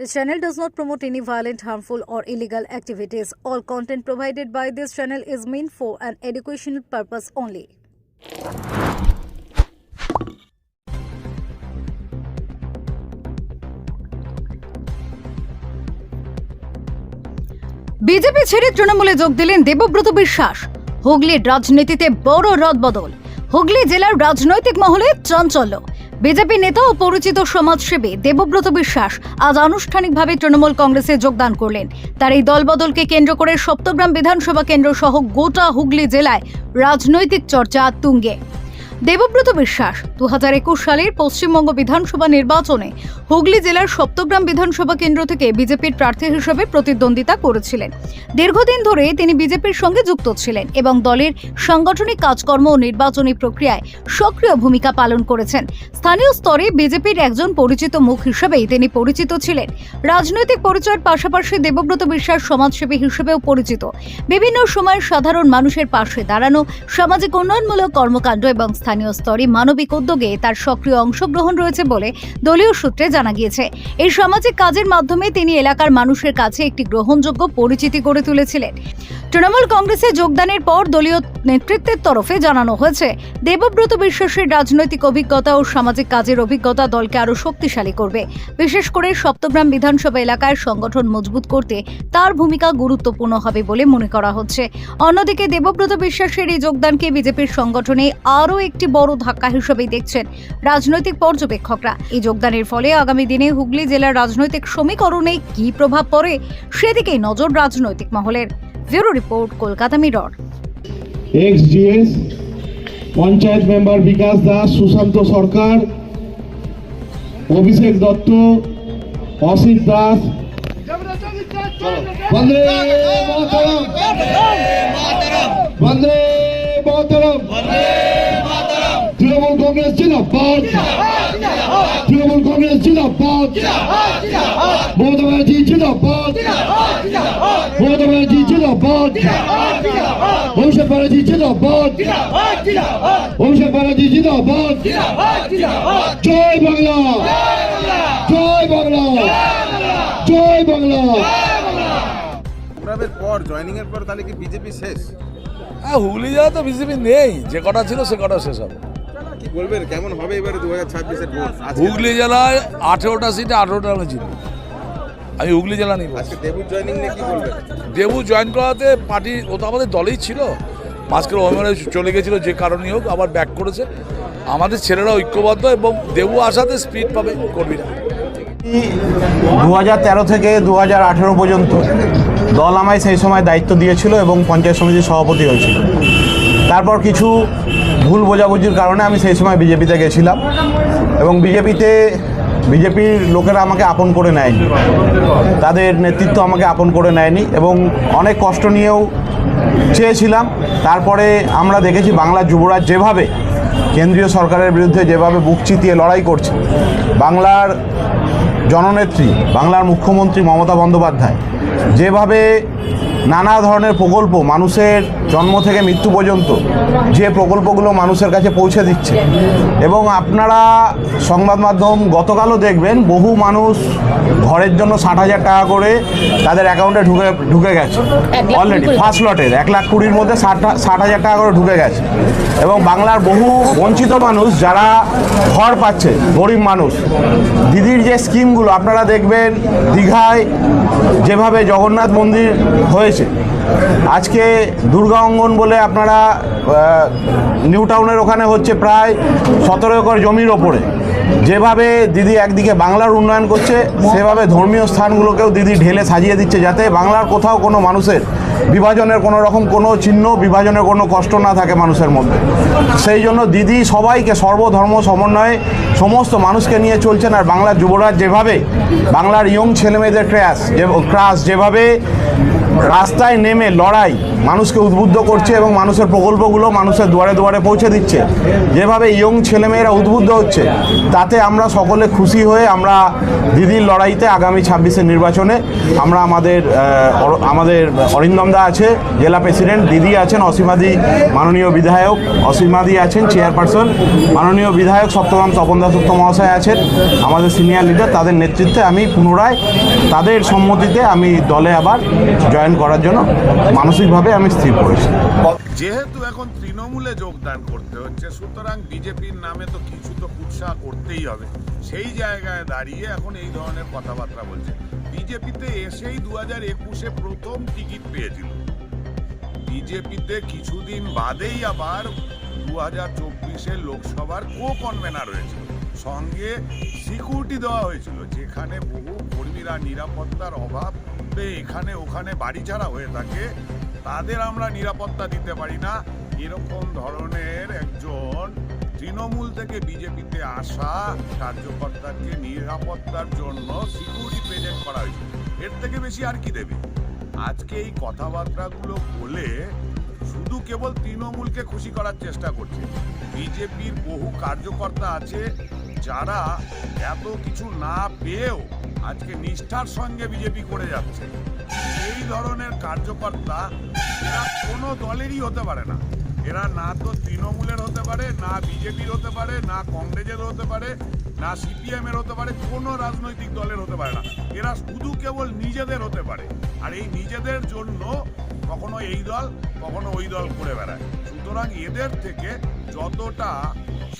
This channel does not promote any violent, harmful, or illegal activities. All content provided by this channel is meant for an educational purpose only. BJP ছেড়ে তৃণমূলে যোগ দিলেন দেবব্রত বিশ্বাস। হুগলির রাজনীতিতে বড় রদবদল। হুগলি জেলার রাজনৈতিক মহলে চাঞ্চল্য। বিজেপি নেতা ও পরিচিত সমাজসেবী দেবব্রত বিশ্বাস আজ আনুষ্ঠানিকভাবে তৃণমূল কংগ্রেসে যোগদান করলেন। তার এই দলবদলকে কেন্দ্র করে সপ্তগ্রাম বিধানসভা কেন্দ্র সহ গোটা হুগলি জেলায় রাজনৈতিক চর্চা তুঙ্গে। দেবব্রত বিশ্বাস 2021 সালের পশ্চিমবঙ্গ বিধানসভা নির্বাচনে হুগলি জেলার সপ্তগ্রাম বিধানসভা কেন্দ্র থেকে বিজেপির প্রার্থী হিসেবে প্রতিদ্বন্দ্বিতা করেছিলেন। দীর্ঘদিন ধরে তিনি বিজেপির সঙ্গে যুক্ত ছিলেন এবং দলের সাংগঠনিক কাজকর্ম ও নির্বাচনী প্রক্রিয়ায় সক্রিয় ভূমিকা পালন করেছেন। স্থানীয় স্তরে বিজেপির একজন পরিচিত মুখ হিসেবেই তিনি পরিচিত ছিলেন। রাজনৈতিক পরিচয়ের পাশাপাশি দেবব্রত বিশ্বাস সমাজসেবী হিসেবেও পরিচিত। বিভিন্ন সময় সাধারণ মানুষের পাশে দাঁড়ানো, সামাজিক উন্নয়নমূলক কর্মকাণ্ড এবং স্থানীয় স্তরে মানবিক উদ্যোগে তার সক্রিয় অংশগ্রহণ রয়েছে বলে দলীয় সূত্রে জানা গিয়েছে। এই সামাজিক কাজের মাধ্যমে তিনি এলাকার মানুষের কাছে একটি গ্রহণযোগ্য পরিচিতি গড়ে তুলেছিলেন। তৃণমূল কংগ্রেসে যোগদানের পর দলীয় নেতৃত্বের তরফে জানানো হয়েছে, দেবব্রত বিশ্বাসের রাজনৈতিক অভিজ্ঞতা ও সামাজিক কাজের অভিজ্ঞতা দলকে আরও শক্তিশালী করবে। বিশেষ করে সপ্তগ্রাম বিধানসভা এলাকায় সংগঠন মজবুত করতে তার ভূমিকা গুরুত্বপূর্ণ হবে বলে মনে করা হচ্ছে। অন্যদিকে দেবব্রত বিশ্বাসের এই যোগদানকে বিজেপির সংগঠনে আরও একটি বড় ধাক্কা হিসেবেই দেখছেন রাজনৈতিক পর্যবেক্ষকরা। এই যোগদানের ফলে আগামী দিনে হুগলি জেলার রাজনৈতিক সমীকরণে কী প্রভাব পড়ে সেদিকেই নজর রাজনৈতিক মহলের। Bureau report, Kolkata Mirror. Ex GS panchayat member Bikash Das, Sushanta Sarkar, Abhishek Dutta, Asit Das. বন্দে মাতরম, বন্দে মাতরম, তৃণমূল কংগ্রেস জিন্দাবাদ, তৃণমূল কংগ্রেস জিন্দাবাদ, মমতা ব্যানার্জি জিন্দাবাদ, মমতা ব্যানার্জি জিন্দাবাদ, অভিষেক ব্যানার্জি জিন্দাবাদ, অভিষেক ব্যানার্জি জিন্দাবাদ। জয় বাংলা, জয় বাংলা, জয় বাংলা। পর জয়েনিং এর পর তাহলে কি বিজেপি শেষ? হ্যাঁ, হুগলি জেলা তো বিজেপি নেই, যে কটা ছিল সে কটা শেষ হবে। কি বলবেন, কেমন হবে এবারে 2026-এর ভোট? হুগলি জেলায় 18টা সিটে 18টা আমি জিতব। আমি হুগলি জেলা নিব। আজকে ডেবু জয়েনিং নিয়ে কি বলবেন? দেবু জয়েন করাতে পার্টি, ও তো আমাদের দলেই ছিল, মাঝখানে ওভারে চলে গেছিলো যে কারণেই হোক, আবার ব্যাক করেছে। আমাদের ছেলেরা ঐক্যবদ্ধ এবং দেবু আসাতে স্পিড পাবে কর্মীরা। 2013 থেকে 2018 পর্যন্ত দল আমায় সেই সময় দায়িত্ব দিয়েছিল এবং পঞ্চায়েত সমিতির সভাপতি হয়েছিল। তারপর কিছু ভুল বোঝাবুঝির কারণে আমি সেই সময় বিজেপিতে গেছিলাম এবং বিজেপির লোকেরা আমাকে আপন করে নেয়নি, তাদের নেতৃত্ব আমাকে আপন করে নেয়নি এবং অনেক কষ্ট নিয়েও চেয়েছিলাম। তারপরে আমরা দেখেছি বাংলার যুবরাজ যেভাবে কেন্দ্রীয় সরকারের বিরুদ্ধে যেভাবে বুক চিতিয়ে লড়াই করছে, বাংলার জননেত্রী, বাংলার মুখ্যমন্ত্রী মমতা বন্দ্যোপাধ্যায় যেভাবে নানা ধরনের প্রকল্প মানুষের জন্ম থেকে মৃত্যু পর্যন্ত যে প্রকল্পগুলো মানুষের কাছে পৌঁছে দিচ্ছে, এবং আপনারা সংবাদ মাধ্যম গতকালও দেখবেন বহু মানুষ ঘরের জন্য 60,000 টাকা করে তাদের অ্যাকাউন্টে ঢুকে গেছে অলরেডি। ফার্স্ট লটের 1,20,000 মধ্যে 60,000 টাকা করে ঢুকে গেছে এবং বাংলার বহু বঞ্চিত মানুষ যারা ঘর পাচ্ছে, গরিব মানুষ, দিদির যে স্কিমগুলো আপনারা দেখবেন, দীঘায় যেভাবে জগন্নাথ মন্দির হয়েছে, আজকে দুর্গা অঙ্গন বলে আপনারা নিউ টাউনের ওখানে হচ্ছে প্রায় 17 একর জমির ওপরে, যেভাবে দিদি একদিকে বাংলার উন্নয়ন করছে, সেভাবে ধর্মীয় স্থানগুলোকেও দিদি ঢেলে সাজিয়ে দিচ্ছে, যাতে বাংলার কোথাও কোনো মানুষের বিভাজনের কোনো রকম কোনো চিহ্ন, বিভাজনের কোনো কষ্ট না থাকে মানুষের মধ্যে। সেই জন্য দিদি সবাইকে সর্বধর্ম সমন্বয়ে সমস্ত মানুষকে নিয়ে চলছেন। আর বাংলার যুবরাজ যেভাবে বাংলার ইয়ং ছেলেমেয়েদের ক্রাশ যেভাবে রাস্তায় নেমে লড়াই, মানুষকে উদ্বুদ্ধ করছে এবং মানুষের প্রকল্পগুলো মানুষের দুয়ারে দুয়ারে পৌঁছে দিচ্ছে, যেভাবে ইয়ং ছেলেমেয়েরা উদ্বুদ্ধ হচ্ছে, তাতে আমরা সকলে খুশি হয়ে আমরা দিদির লড়াইতে আগামী 26-এর নির্বাচনে আমরা আমাদের অরিন্দমদা আছে জেলা প্রেসিডেন্ট, দিদি আছেন অসীমাদি মাননীয় বিধায়ক, অসীমাদি আছেন চেয়ারপারসন, মাননীয় বিধায়ক সপ্তম তপন দাসগুপ্ত মহাশয় আছেন, আমাদের সিনিয়র লিডার, তাদের নেতৃত্বে আমি পুনরায় তাদের সম্মতিতে আমি দলে আবার জয়েন করার জন্য মানসিকভাবে আমি স্থির করেছি। যেহেতু এখন তৃণমূলে যোগদান করতে হচ্ছে, সুতরাং বিজেপির নামে তো কিছু তো কুৎসা করতেই হবে। সেই জায়গায় দাঁড়িয়ে এখন এই ধরনের কথাবার্তা বলছে। বিজেপিতে এসেই 2021-এ প্রথম টিকিট পেয়েছিল, বিজেপিতে কিছুদিন বাদেই আবার 2024-এর লোকসভার কনভেনার হয়েছিল, সঙ্গে সিকিউরিটি দেওয়া হয়েছিল, যেখানে বহু কর্মীরা নিরাপত্তার অভাবে এখানে ওখানে বাড়ি ছাড়া হয়ে থাকে, তাদের আমরা নিরাপত্তা দিতে পারি না। এরকম ধরনের একজন তৃণমূল থেকে বিজেপিতে আসা কার্যকর্তাকে নিরাপত্তার জন্য সিকিউরিটি প্রেজেন্ট করা হয়েছে। এর থেকে বেশি আর কি দেবে? আজকে এই কথাবার্তাগুলো বলে শুধু কেবল তৃণমূলকে খুশি করার চেষ্টা করছে। বিজেপির বহু কার্যকর্তা আছে যারা এত কিছু না পেয়েও আজকে নিষ্ঠার সঙ্গে বিজেপি করে যাচ্ছে। এই ধরনের কার্যকর্তা এরা কোনো দলেরই হতে পারে না। এরা না তো তৃণমূলের হতে পারে, না বিজেপির হতে পারে, না কংগ্রেসের হতে পারে, না সিপিএম এর হতে পারে, কোনো রাজনৈতিক দলের হতে পারে না। এরা শুধু কেবল নিজেদের হতে পারে, আর এই নিজেদের জন্য কখনো এই দল কখনো ওই দল করে বেড়ায়। সুতরাং এদের থেকে যতটা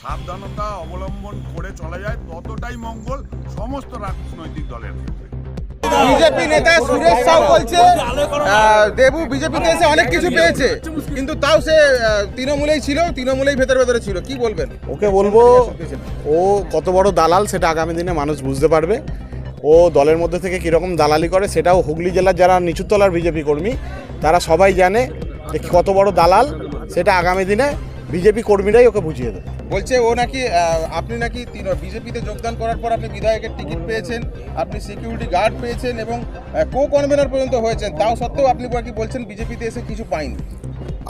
সাবধানতা অবলম্বন করে চলা যায় ততটাই মঙ্গল সমস্ত রাজনৈতিক দলের ক্ষেত্রে। বিজেপি নেতা সুরেশ সাউ বলছে দেবু বিজেপিতে এসে অনেক কিছু পেয়েছে, কিন্তু তাও সে তৃণমূলেই ছিল, তৃণমূলেই ভেতরে ছিল। কি বলবেন? ওকে বলবো ও কত বড় দালাল সেটা আগামী দিনে মানুষ বুঝতে পারবে। ও দলের মধ্যে থেকে কীরকম দালালি করে সেটাও হুগলি জেলার যারা নিচুতলার বিজেপি কর্মী তারা সবাই জানে যে কত বড় দালাল, সেটা আগামী দিনে বিজেপি কর্মীরাই ওকে বুঝিয়ে দেবে। বলছে ও নাকি আপনি নাকি বিজেপিতে যোগদান করার পর আপনি বিধায়কের টিকিট পেয়েছেন, আপনি সিকিউরিটি গার্ড পেয়েছেন এবং কনভেনার পর্যন্ত হয়েছেন, তাও সত্ত্বেও আপনি কি বলছেন বিজেপিতে এসে কিছু পাইনি?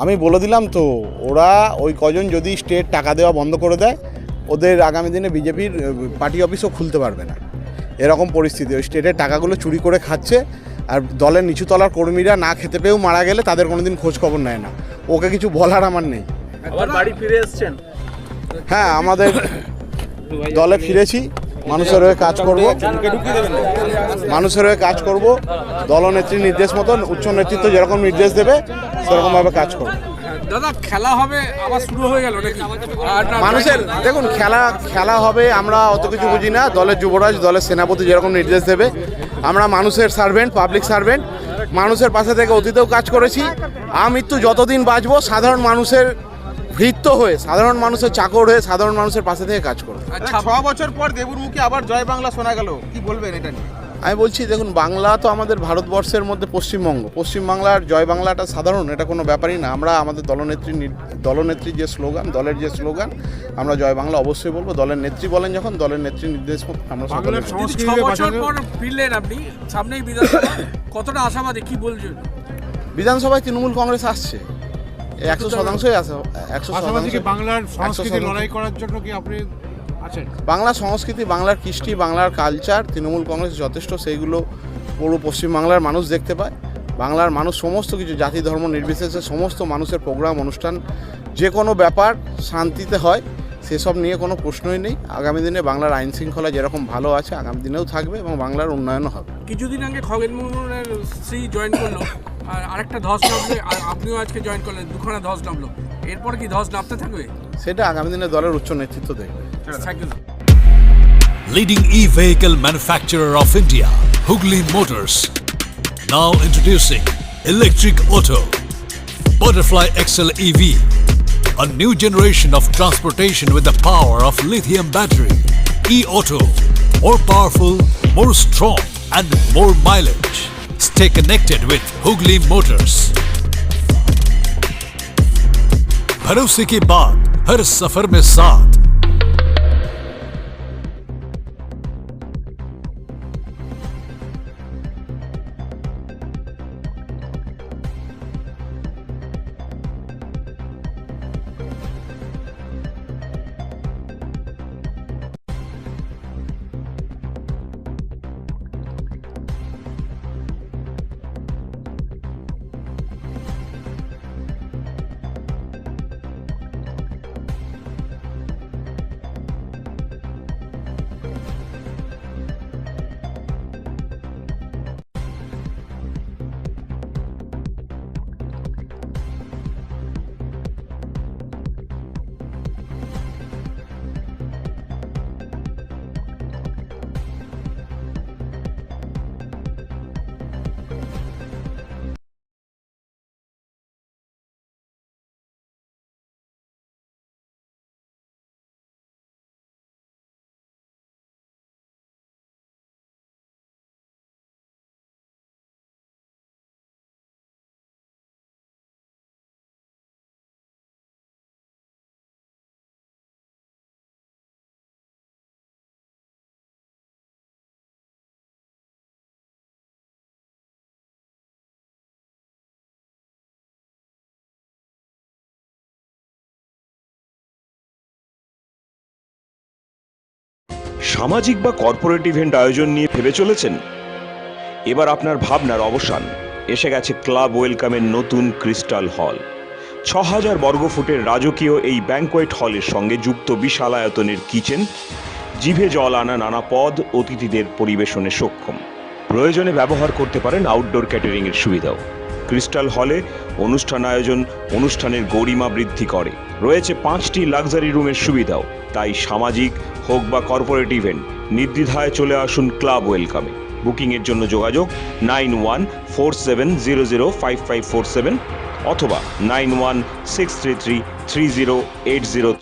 আমি বলে দিলাম তো, ওরা ওই কজন যদি স্টেট টাকা দেওয়া বন্ধ করে দেয়, ওদের আগামী দিনে বিজেপির পার্টি অফিসও খুলতে পারবে না। এরকম পরিস্থিতি, ওই স্টেটের টাকাগুলো চুরি করে খাচ্ছে, আর দলের নিচুতলার কর্মীরা না খেতে পেয়েও মারা গেলে তাদের কোনোদিন খোঁজ খবর নেয় না। ওকে কিছু বলার আমার নেই। আবার বাড়ি ফিরে এসেছেন? হ্যাঁ, আমাদের দলে ফিরেছি, মানুষের হয়ে কাজ করব, মানুষের হয়ে কাজ করব, দলনেত্রীর নির্দেশ মতন উচ্চ নেতৃত্ব যেরকম নির্দেশ দেবে সেরকমভাবে কাজ করব। দাদা, খেলা হবে আবার শুরু হয়ে গেল নাকি? মানুষের দেখুন, খেলা হবে, আমরা অত কিছু বুঝি না। দলের যুবরাজ, দলের সেনাপতি যেরকম নির্দেশ দেবে, আমরা মানুষের সার্ভেন্ট, পাবলিক সার্ভেন্ট, মানুষের পাশে থেকে অতীতেও কাজ করেছি। আমৃত্যু যতদিন বাঁচবো সাধারণ মানুষের ভৃত্য হয়ে, সাধারণ মানুষের চাকর হয়ে, সাধারণ মানুষের পাশে থেকে কাজ করবো। 6 বছর পর দেবুর মুখে আবার জয় বাংলা শোনা গেল, কি বলবেন এটা নিয়ে? আমি বলছি, দেখুন, বাংলা তো আমাদের ভারতবর্ষের মধ্যে পশ্চিমবঙ্গ, পশ্চিমবাংলার জয় বাংলাটা সাধারণ, এটা কোনো ব্যাপারই না। আমরা আমাদের দলনেত্রীর যে স্লোগান, দলের যে স্লোগান, আমরা জয় বাংলা অবশ্যই বলবো। দলের নেত্রী বলেন যখন, দলের নেত্রীর নির্দেশ মতো আমরা সকলে। 6 বছর পর ফিরলেন আপনি, সামনেই বিধানসভা, কতটা আশাবাদী কি বলছেন? বিধানসভায় তৃণমূল কংগ্রেস আসছে, 100%ই আছে। 100% বাংলার সংস্কৃতি লড়াই করার জন্য কি আপনি আছেন? বাংলা সংস্কৃতি, বাংলার কৃষ্টি, বাংলার কালচার তৃণমূল কংগ্রেস যথেষ্ট, সেইগুলো পুরো পশ্চিমবাংলার মানুষ দেখতে পায়। বাংলার মানুষ সমস্ত কিছু, জাতি ধর্ম নির্বিশেষে সমস্ত মানুষের প্রোগ্রাম, অনুষ্ঠান, যে কোনো ব্যাপার শান্তিতে হয়, সেসব নিয়ে কোনো প্রশ্নই নেই। আগামী দিনে বাংলার আইন শৃঙ্খলা যেরকম ভালো আছে আগামী দিনেও থাকবে এবং বাংলার উন্নয়নও হবে। কিছুদিন আগে খগেন মুর্মুর স্ত্রী জয়েন করলো, আর আরেকটা ধস নামলো, আর আপনিও আজকে জয়েন করলেন, দুখানা ধস নামলো। এরপর কি ধস নামতে থাকবে? সেটা আগামী দিনে দলের উচ্চ নেতৃত্ব দেখবে। Thank you. Leading e-vehicle manufacturer of India, Hugli Motors. Now introducing Electric Auto, Butterfly XL EV, a new generation of transportation with the power of lithium battery. E-Auto, more powerful, more strong and more mileage. Stay connected with Hugli Motors. भरोसे की बात, हर सफर में साथ। সামাজিক বা corporate event আয়োজন নিয়ে ভেবে চলেছেন? এবার আপনার ভাবনার অবসান। এসে গেছে ক্লাব ওয়েলকামের নতুন ক্রিস্টাল হল। ৬,০০০ বর্গফুটের রাজকীয় এই ব্যাংকোয়েট হলের সঙ্গে যুক্ত বিশাল আয়তনের কিচেন, জিভে জল আনা নানা পদ অতিথিদের পরিবেশনে সক্ষম। প্রয়োজনে ব্যবহার করতে পারেন আউটডোর ক্যাটারিংয়ের সুবিধাও। ক্রিস্টাল হলে অনুষ্ঠান আয়োজন অনুষ্ঠানের গরিমা বৃদ্ধি করে। রয়েছে 5টি লাক্সারি রুমের সুবিধাও। তাই সামাজিক হোক বা কর্পোরেট ইভেন্ট নির্দ্বিধায় চলে আসুন ক্লাব ওয়েলকামে। বুকিংয়ের জন্য যোগাযোগ 9147005547 অথবা 9163333080